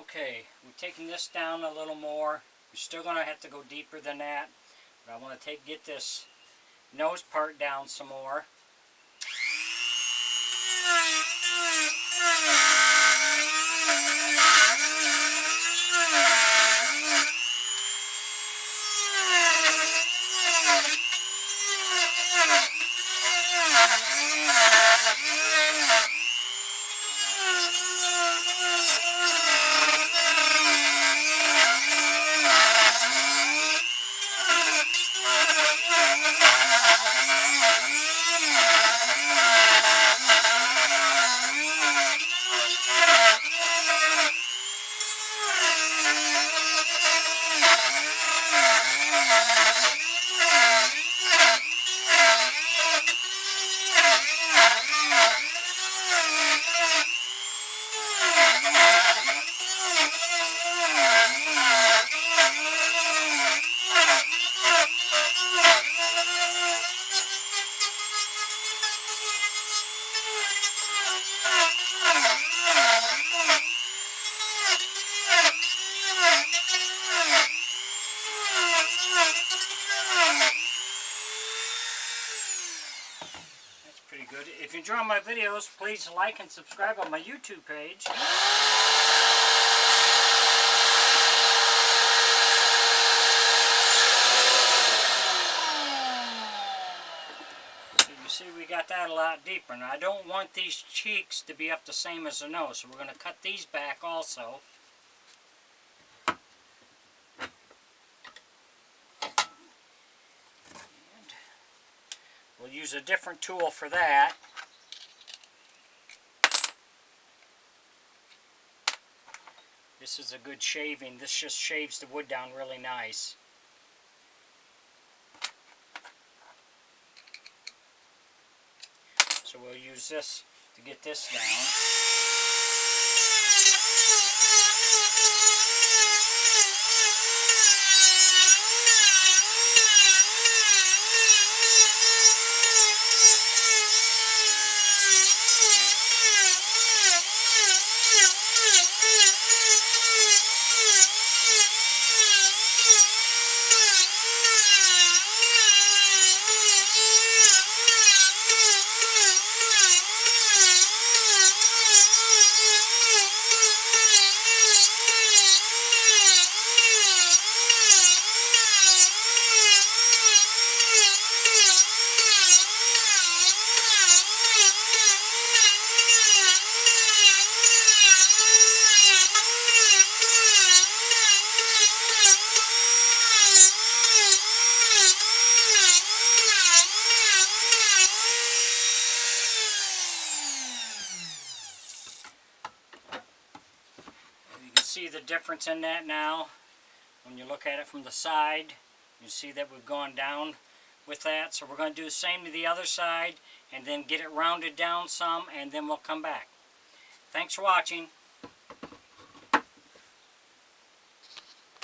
Okay, we're taking this down a little more. We're still going to have to go deeper than that. But I want to get this nose part down some more. Pretty good. If you enjoy my videos, please like and subscribe on my YouTube page. So you see we got that a lot deeper. Now I don't want these cheeks to be up the same as the nose, so we're going to cut these back also. We'll use a different tool for that. This is a good shaving. This just shaves the wood down really nice. So we'll use this to get this down. See the difference in that now. When you look at it from the side, you see that we've gone down with that. So we're going to do the same to the other side and then get it rounded down some, and then we'll come back. Thanks for watching.